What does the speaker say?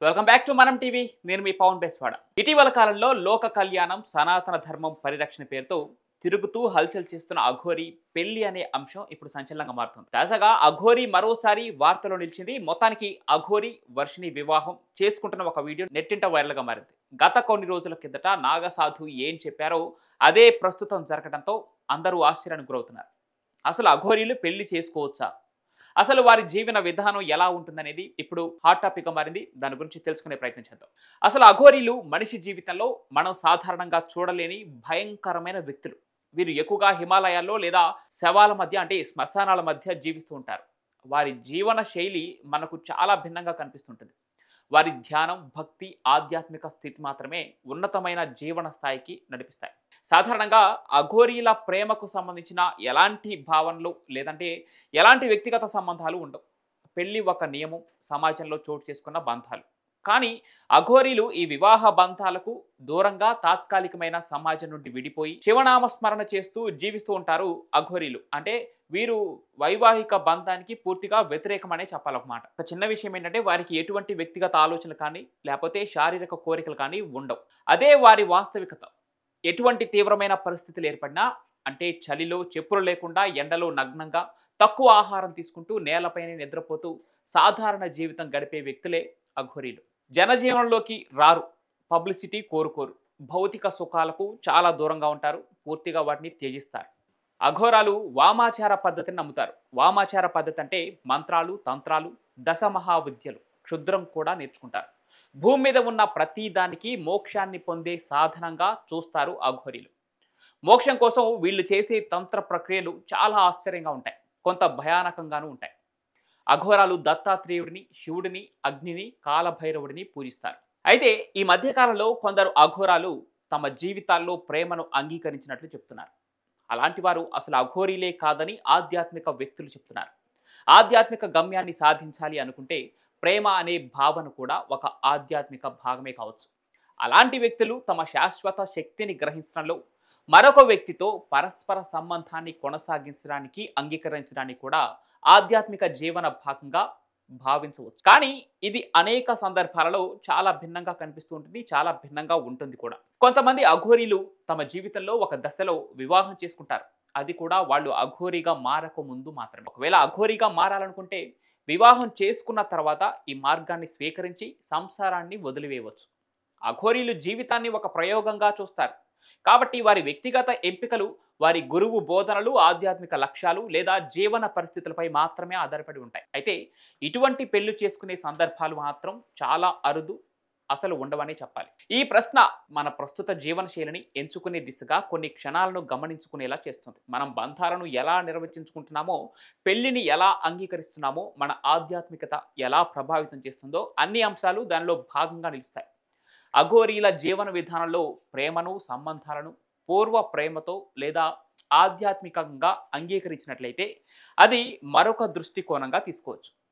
Welcome back to మనం TV. నేను మీ పవన్ బేస్వాడ. ఇటీవల కాలంలో లోక కళ్యాణం, సనాతన ధర్మం పరిరక్షణ పేరుతో తిరుగుతూ హల్చల్ చేస్తున్న అఘోరి పెళ్లి అనే అంశం ఇప్పుడు సంచలనంగా మారుతుంది. తాజాగా అఘోరి మరోసారి వార్తలో నిలిచింది. మొత్తానికి అఘోరి వర్షిని వివాహం చేసుకుంటున్న ఒక వీడియో నెట్టింట వైరల్ గా మారింది. గత కొన్ని రోజుల కిందట నాగసాధు ఏం చెప్పారో అదే ప్రస్తుతం జరగడంతో అందరూ ఆశ్చర్యానికి గురవుతున్నారు. అసలు అఘోరీలు పెళ్లి చేసుకోవచ్చా? అసలు వారి జీవన విధానం ఎలా ఉంటుందనేది ఇప్పుడు హాట్ టాపిక్గా మారింది. దాని గురించి తెలుసుకునే ప్రయత్నం చేద్దాం. అసలు అఘోరీలు మనిషి జీవితంలో మనం సాధారణంగా చూడలేని భయంకరమైన వ్యక్తులు. వీరు ఎక్కువగా హిమాలయాల్లో లేదా శవాల మధ్య అంటే శ్మశానాల మధ్య జీవిస్తూ ఉంటారు. వారి జీవన శైలి మనకు చాలా భిన్నంగా కనిపిస్తుంటుంది. వారి ధ్యానం, భక్తి, ఆధ్యాత్మిక స్థితి మాత్రమే ఉన్నతమైన జీవన స్థాయికి నడిపిస్తాయి. సాధారణంగా అఘోరీల ప్రేమకు సంబంధించిన ఎలాంటి భావనలు లేదంటే ఎలాంటి వ్యక్తిగత సంబంధాలు ఉండవు. పెళ్లి ఒక నియమం, సమాజంలో చోటు చేసుకున్న బంధాలు. కానీ అఘోరీలు ఈ వివాహ బంధాలకు దూరంగా తాత్కాలికమైన సమాజం నుండి విడిపోయి శివనామ స్మరణ చేస్తూ జీవిస్తూ ఉంటారు అఘోరీలు. అంటే వీరు వైవాహిక బంధానికి పూర్తిగా వ్యతిరేకమనే చెప్పాలన్నమాట. ఒక చిన్న విషయం ఏంటంటే వారికి ఎటువంటి వ్యక్తిగత ఆలోచనలు కానీ లేకపోతే శారీరక కోరికలు కానీ ఉండవు. అదే వారి వాస్తవికత. ఎటువంటి తీవ్రమైన పరిస్థితులు ఏర్పడినా అంటే చలిలో చెప్పులు లేకుండా ఎండలో నగ్నంగా తక్కువ ఆహారం తీసుకుంటూ నేలపైనే నిద్రపోతూ సాధారణ జీవితం గడిపే వ్యక్తులే అఘోరీలు. జనజీవనంలోకి రారు, పబ్లిసిటీ కోరుకోరు, భౌతిక సుఖాలకు చాలా దూరంగా ఉంటారు, పూర్తిగా వాటిని త్యజిస్తారు. అఘోరాలు వామాచార పద్ధతిని నమ్ముతారు. వామాచార పద్ధతి అంటే మంత్రాలు, తంత్రాలు, దశమహావిద్యలు, క్షుద్రం కూడా నేర్చుకుంటారు. భూమి మీద ఉన్న ప్రతి దానికి మోక్షాన్ని పొందే సాధనంగా చూస్తారు అఘోరీలు. మోక్షం కోసం వీళ్ళు చేసే తంత్ర ప్రక్రియలు చాలా ఆశ్చర్యంగా ఉంటాయి, కొంత భయానకంగానూ ఉంటాయి. అఘోరాలు దత్తాత్రేయుడిని, శివుడిని, అగ్నిని, కాలభైరవుడిని పూజిస్తారు. అయితే ఈ మధ్యకాలంలో కొందరు అఘోరాలు తమ జీవితాల్లో ప్రేమను అంగీకరించినట్లు చెప్తున్నారు. అలాంటి వారు అసలు అఘోరీలే కాదని ఆధ్యాత్మిక వ్యక్తులు చెప్తున్నారు. ఆధ్యాత్మిక గమ్యాన్ని సాధించాలి అనుకుంటే ప్రేమ అనే భావన కూడా ఒక ఆధ్యాత్మిక భాగమే కావచ్చు. అలాంటి వ్యక్తులు తమ శాశ్వత శక్తిని గ్రహించడంలో మరొక వ్యక్తితో పరస్పర సంబంధాన్ని కొనసాగించడానికి అంగీకరించడానికి కూడా ఆధ్యాత్మిక జీవన భాగంగా భావించవచ్చు. కానీ ఇది అనేక సందర్భాలలో చాలా భిన్నంగా కనిపిస్తూ ఉంటుంది, చాలా భిన్నంగా ఉంటుంది కూడా. కొంతమంది అఘోరీలు తమ జీవితంలో ఒక దశలో వివాహం చేసుకుంటారు. అది కూడా వాళ్ళు అఘోరీగా మారక ముందు మాత్రమే. ఒకవేళ అఘోరీగా మారాలనుకుంటే వివాహం చేసుకున్న తర్వాత ఈ మార్గాన్ని స్వీకరించి సంసారాన్ని వదిలివేయవచ్చు. అఘోరీలు జీవితాన్ని ఒక ప్రయోగంగా చూస్తారు. కాబట్టి వారి వ్యక్తిగత ఎంపికలు వారి గురువు బోధనలు, ఆధ్యాత్మిక లక్ష్యాలు లేదా జీవన పరిస్థితులపై మాత్రమే ఆధారపడి ఉంటాయి. అయితే ఇటువంటి పెళ్లి చేసుకునే సందర్భాలు మాత్రం చాలా అరుదు, అసలు ఉండవనే చెప్పాలి. ఈ ప్రశ్న మన ప్రస్తుత జీవనశైలిని ఎంచుకునే దిశగా కొన్ని క్షణాలను గమనించుకునేలా చేస్తుంది. మనం బంధాలను ఎలా నిర్వచించుకుంటున్నామో, పెళ్లిని ఎలా అంగీకరిస్తున్నామో, మన ఆధ్యాత్మికత ఎలా ప్రభావితం చేస్తుందో అన్ని అంశాలు దానిలో భాగంగా నిలుస్తాయి. అఘోరీల జీవన విధానంలో ప్రేమను, సంబంధాలను పూర్వ ప్రేమతో లేదా ఆధ్యాత్మికంగా అంగీకరించినట్లయితే అది మరొక దృష్టికోణంగా తీసుకోవచ్చు.